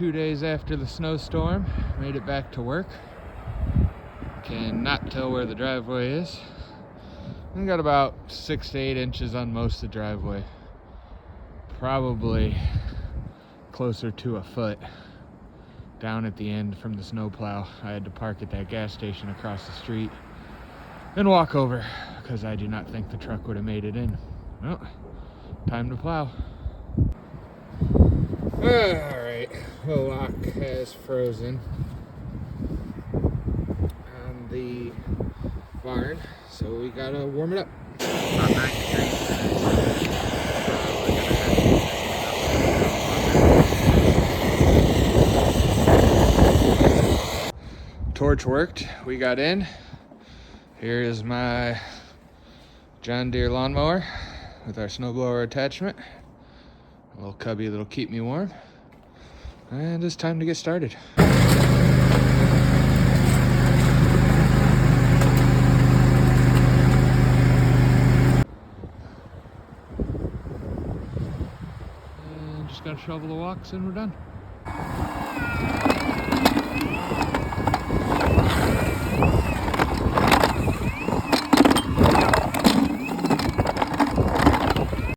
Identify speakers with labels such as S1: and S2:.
S1: 2 days after the snowstorm. Made it back to work. Cannot tell where the driveway is. I got about 6 to 8 inches on most of the driveway. Probably closer to a foot down at the end from the snowplow. I had to park at that gas station across the street and walk over because I do not think the truck would have made it in. Well, time to plow. Alright, the lock has frozen on the barn, so we gotta warm it up. About 9 degrees. Torch worked. We got in. Here is my John Deere lawnmower with our snowblower attachment. A little cubby that'll keep me warm. And it's time to get started. And just gotta shovel the walks and we're done.